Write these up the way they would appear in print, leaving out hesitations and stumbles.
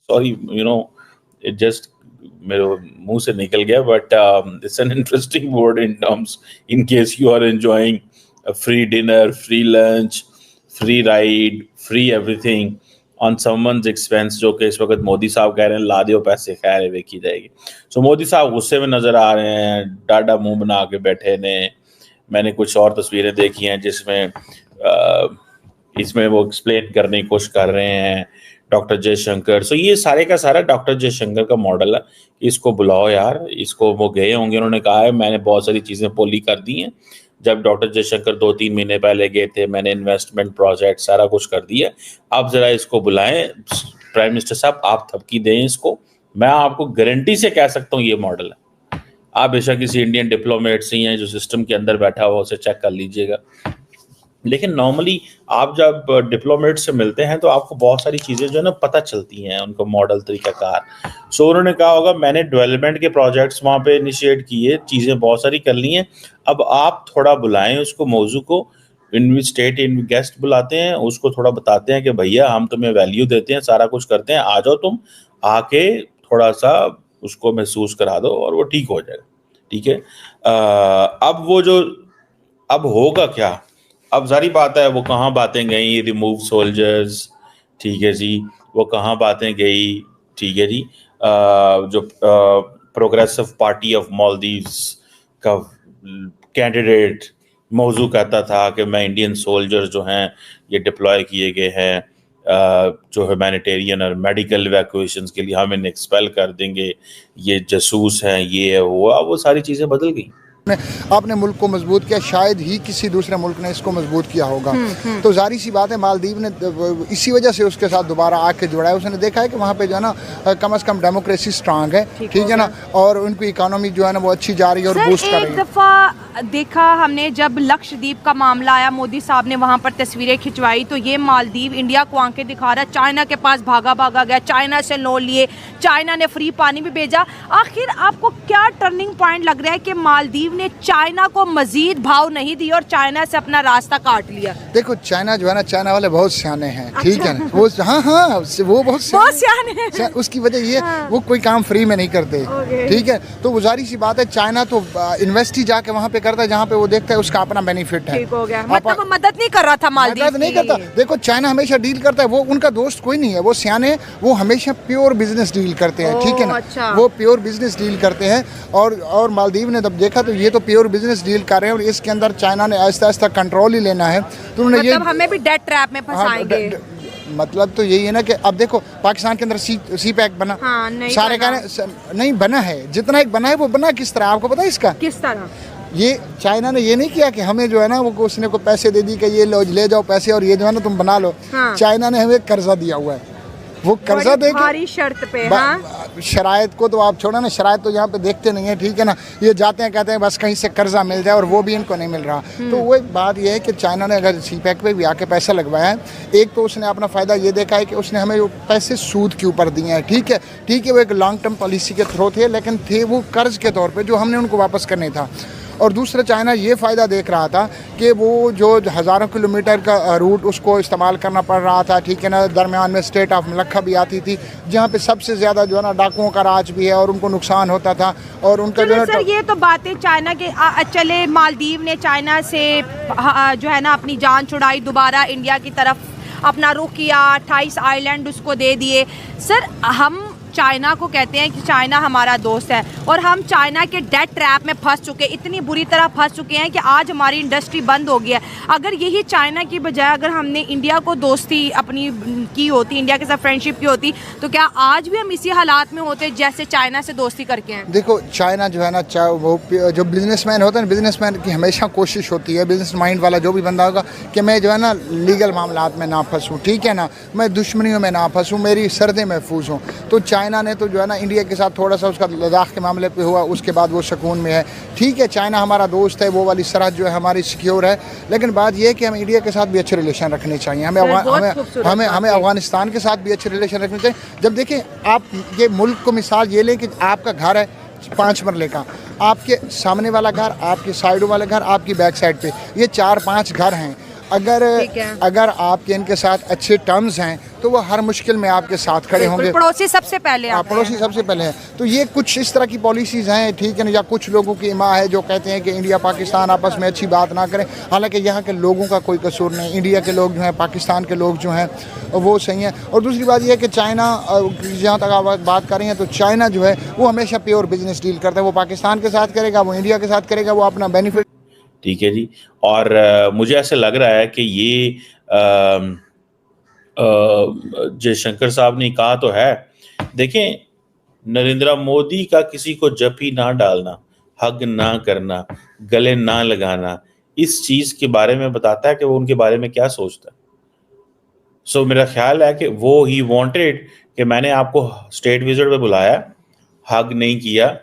Sorry, it just मेरे मुंह से निकल गया, but it's an interesting word in terms, in case you are enjoying free dinner, free lunch, free ride, free everything on someone's expense, जो कि इस वक्त मोदी साहब कह रहे हैं ला दियो पैसे, खैर है देखी जाएगी। सो मोदी साहब गुस्से में नजर आ रहे हैं, डाढ़ा मुंह बना के बैठे ने। मैंने कुछ और तस्वीरें देखी हैं जिसमें इसमें वो एक्सप्लेन करने की कोशिश कर रहे हैं डॉक्टर जयशंकर। सो ये सारे का सारा डॉक्टर जयशंकर का मॉडल है। इसको बुलाओ यार, इसको वो गए होंगे, उन्होंने कहा है मैंने बहुत सारी चीज़ें पोली कर दी हैं। जब डॉक्टर जयशंकर 2-3 महीने पहले गए थे, मैंने इन्वेस्टमेंट प्रोजेक्ट सारा कुछ कर दिया। अब जरा इसको बुलाएं, प्राइम मिनिस्टर साहब आप थपकी दें इसको। मैं आपको गारंटी से कह सकता हूँ ये मॉडल है। आप बेशक किसी इंडियन डिप्लोमेट से हैं जो सिस्टम के अंदर बैठा हुआ, उसे चेक कर लीजिएगा। लेकिन नॉर्मली आप जब डिप्लोमेट से मिलते हैं तो आपको बहुत सारी चीज़ें जो है ना पता चलती हैं, उनका मॉडल तरीक़ाकार। सो उन्होंने कहा होगा मैंने डेवलपमेंट के प्रोजेक्ट्स वहाँ पे इनिशिएट किए, चीज़ें बहुत सारी कर ली हैं, अब आप थोड़ा बुलाएं उसको, मौजू को, इन स्टेट इन गेस्ट बुलाते हैं, उसको थोड़ा बताते हैं कि भैया हम तुम्हें वैल्यू देते हैं, सारा कुछ करते हैं, आ जाओ तुम, आके थोड़ा सा उसको महसूस करा दो और वो ठीक हो जाएगा। ठीक है। अब वो जो अब होगा क्या, अब सारी बात है वो कहाँ बातें गई, रिमूव सोल्जर्स, ठीक है जी, वो कहाँ बातें गई, ठीक है जी। जो प्रोग्रेसिव पार्टी ऑफ मालदीव्स का कैंडिडेट मौजू कहता था कि मैं इंडियन सोल्जर्स जो हैं ये डिप्लॉय किए गए हैं जो ह्यूमैनिटेरियन और मेडिकल इवैक्यूएशंस के लिए, हम इन्हें एक्सपेल कर देंगे, ये जासूस हैं, ये है वो सारी चीज़ें बदल गई। आपने मुल्क को मजबूत किया, शायद ही किसी दूसरे मुल्क ने इसको मजबूत किया होगा। तो जारी सी बात है मालदीव ने इसी वजह से उसके साथ दोबारा आके जुड़ा है। उसने देखा है कि वहाँ पे जो है ना कम से कम डेमोक्रेसी स्ट्रांग है, ठीक है ना, और उनकी इकोनॉमी जो है ना वो अच्छी जा रही है और बूस्ट कर रही है। एक दफ़ा देखा हमने जब लक्षद्वीप का मामला आया, मोदी साहब ने वहाँ पर तस्वीरें खिंचवाई, तो ये मालदीव इंडिया को आंखें दिखा रहा है, चाइना के पास भागा गया, चाइना से लोन लिए, चाइना ने फ्री पानी भी भेजा। आखिर आपको क्या टर्निंग पॉइंट लग रहा है कि मालदीव ने चाइना को मजीद भाव नहीं दिया और चाइना से अपना रास्ता काट लिया? देखो चाइना जो है ना, चाइना वाले बहुत सियाने हैं, ठीक है ना, वो वो बहुत सियाने हैं। उसकी वजह ये वो कोई काम फ्री में नहीं करते, ठीक है। तो वो जारी सी बात है, चाइना तो इन्वेस्ट ही जाके वहाँ पे करता है जहाँ पे वो देखता है उसका अपना बेनिफिट है। ठीक हो गया, मतलब वो मदद नहीं कर रहा था मालदीव, मदद नहीं करता। देखो चाइना हमेशा डील करता है, वो उनका दोस्त कोई नहीं है, वो सियाने, वो हमेशा प्योर बिजनेस डील करते हैं, ठीक है ना, वो प्योर बिजनेस डील करते हैं। और मालदीव ने जब देखा तो ये तो प्योर बिजनेस डील कर रहे हैं और इसके अंदर चाइना ने आहिस्ता आहिस्ता कंट्रोल ही लेना है, तो उन्होंने मतलब हमें भी डेट ट्रैप में फंसाएंगे। मतलब तो यही है ना कि अब देखो पाकिस्तान के अंदर सी पैक बना, सारे कहने नहीं बना है, जितना एक बना है वो बना किस तरह, आपको पता है इसका किस तरह? ये चाइना ने ये नहीं किया कि हमें जो है ना वो उसने को पैसे दे दी कि ये ले जाओ पैसे और ये जो है ना तुम बना लो। चाइना ने हमें कर्जा दिया हुआ है, वो कर्जा दे भारी शर्त पे। शराइत को तो आप छोड़ो ना, शराइत तो यहाँ पे देखते नहीं है, ठीक है ना, ये जाते हैं कहते हैं बस कहीं से कर्जा मिल जाए और वो भी इनको नहीं मिल रहा। तो वो एक बात ये है कि चाइना ने अगर सी पैक पे भी आके पैसा लगवाया है, एक तो उसने अपना फ़ायदा ये देखा है कि उसने हमें वो पैसे सूद के ऊपर दिए हैं, ठीक है, वो एक लॉन्ग टर्म पॉलिसी के थ्रू थे, लेकिन थे वो कर्ज के तौर पर जो हमने उनको वापस करने था। और दूसरा चाइना ये फ़ायदा देख रहा था कि वो जो हज़ारों किलोमीटर का रूट उसको इस्तेमाल करना पड़ रहा था, ठीक है ना, दरमियान में स्टेट ऑफ मलक्का भी आती थी जहाँ पे सबसे ज़्यादा जो है ना डाकुओं का राज भी है और उनको नुकसान होता था और उनका जो है। सर ये तो बातें चाइना के चले, मालदीव ने चाइना से जो है ना अपनी जान छुड़ाई, दोबारा इंडिया की तरफ अपना रुख किया, 28 आइलैंड उसको दे दिए। सर हम चाइना को कहते हैं कि चाइना हमारा दोस्त है और हम चाइना के डेट ट्रैप में फंस चुके, इतनी बुरी तरह फंस चुके हैं कि आज हमारी इंडस्ट्री बंद हो गई है। अगर यही चाइना की बजाय अगर हमने इंडिया को दोस्ती अपनी की होती, इंडिया के साथ फ्रेंडशिप की होती, तो क्या आज भी हम इसी हालात में होते जैसे चाइना से दोस्ती करके हैं? देखो चाइना जो है ना, वो जो बिजनेसमैन होता है, बिजनेसमैन की हमेशा कोशिश होती है, बिजनेस माइंड वाला जो भी बंदा होगा, कि मैं जो है ना लीगल मामलात में ना फंसूँ, ठीक है ना, मैं दुश्मनियों में ना फंसूँ, मेरी सरदे महफूज हूँ। तो चाइना ने तो जो है ना इंडिया के साथ थोड़ा सा उसका लद्दाख के मामले पे हुआ, उसके बाद वो सुकून में है, ठीक है, चाइना हमारा दोस्त है, वो वाली सरहद जो है हमारी सिक्योर है। लेकिन बात ये है कि हमें इंडिया के साथ भी अच्छे रिलेशन रखने चाहिए, हमें अफगानिस्तान के साथ भी अच्छे रिलेशन रखने चाहिए। जब देखें आप ये मुल्क को मिसाल ये लें कि आपका घर है 5 मरले का, आपके सामने वाला घर, आपके साइडों वाला घर, आपकी बैक साइड पे ये 4-5 घर हैं। ठीक है। अगर आपके इनके साथ अच्छे टर्म्स हैं तो वो हर मुश्किल में आपके साथ खड़े होंगे। पड़ोसी सबसे पहले आते हैं। पड़ोसी सबसे पहले हैं। तो ये कुछ इस तरह की पॉलिसीज़ हैं, ठीक है ना। या कुछ लोगों की इमा है जो कहते हैं कि इंडिया पाकिस्तान आपस में अच्छी बात ना करें, हालांकि यहाँ के लोगों का कोई कसूर नहीं। इंडिया के लोग जो हैं, पाकिस्तान के लोग जो हैं वो सही हैं। और दूसरी बात यह है कि चाइना, जहाँ तक आप बात कर रही हैं, तो चाइना जो है वो हमेशा प्योर बिजनेस डील करता है। वो पाकिस्तान के साथ करेगा, वो इंडिया के साथ करेगा, वो अपना बेनिफिट। ठीक है जी। और मुझे ऐसे लग रहा है कि ये जयशंकर साहब ने कहा तो है। देखें, नरेंद्र मोदी का किसी को जपी ना डालना, हग ना करना, गले ना लगाना, इस चीज के बारे में बताता है कि वो उनके बारे में क्या सोचता है। सो मेरा ख्याल है कि वो ही वांटेड कि मैंने आपको स्टेट विजिट पे बुलाया, हग नहीं किया,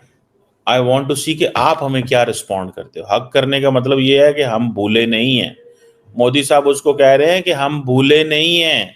आई वॉन्ट टू सी कि आप हमें क्या रिस्पॉन्ड करते हो। हक करने का मतलब ये है कि हम भूले नहीं हैं। मोदी साहब उसको कह रहे हैं कि हम भूले नहीं हैं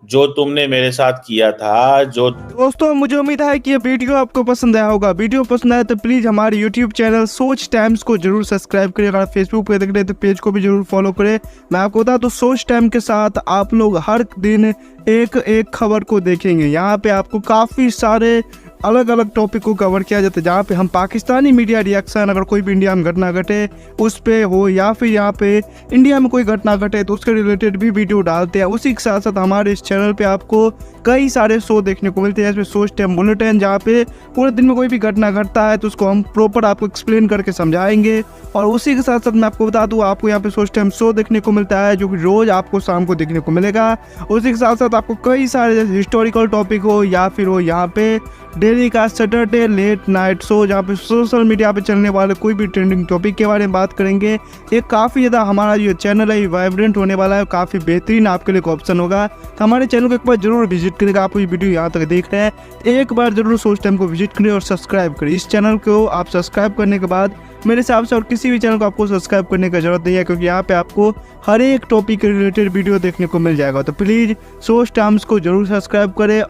जो तुमने मेरे साथ किया था। जो दोस्तों, मुझे उम्मीद है कि ये वीडियो आपको पसंद आया होगा। वीडियो पसंद आया तो प्लीज़ हमारे यूट्यूब चैनल सोच टाइम्स को जरूर सब्सक्राइब करें। अगर फेसबुक पे देख रहे हैं तो पेज को भी जरूर फॉलो करें। मैं आपको बता दूं, सोच टाइम के साथ आप लोग हर दिन एक खबर को देखेंगे। यहाँ पे आपको काफ़ी सारे अलग अलग टॉपिक को कवर किया जाता है, जहाँ पे हम पाकिस्तानी मीडिया रिएक्शन, अगर कोई भी इंडिया में घटना घटे उस पे हो, या फिर यहाँ पे इंडिया में कोई घटना घटे तो उसके रिलेटेड भी वीडियो डालते हैं। उसी के साथ साथ हमारे इस चैनल पे आपको कई सारे शो देखने को मिलते हैं, जैसे सोच टाइम बुलेटिन, जहाँ पे पूरे दिन में कोई भी घटना घटता है तो उसको हम प्रॉपर आपको एक्सप्लेन करके समझाएंगे। और उसी के साथ साथ मैं आपको बता दूँ, आपको यहाँ पे सोच टाइम शो देखने को मिलता है जो कि रोज़ आपको शाम को देखने को मिलेगा। उसी के साथ साथ आपको कई सारे जैसे हिस्टोरिकल टॉपिक हो या फिर हो यहाँ पे डेली का सैटरडे लेट नाइट शो, जहाँ पे सोशल मीडिया पे चलने वाले कोई भी ट्रेंडिंग टॉपिक के बारे में बात करेंगे। ये काफ़ी ज़्यादा हमारा जो चैनल है वाइब्रेंट होने वाला है, काफ़ी बेहतरीन आपके लिए एक ऑप्शन होगा। तो हमारे चैनल को एक बार जरूर विजिट करेगा। आप ये वीडियो यहाँ तक देख रहे हैं, एक बार जरूर सोच टाइम को विजिट करें और सब्सक्राइब करें। इस चैनल को आप सब्सक्राइब करने के बाद मेरे हिसाब से और किसी भी चैनल को आपको सब्सक्राइब करने की जरूरत नहीं है, क्योंकि यहाँ पे आपको हर एक टॉपिक के रिलेटेड वीडियो देखने को मिल जाएगा। तो प्लीज़ सोच टाइम्स को जरूर सब्सक्राइब करें।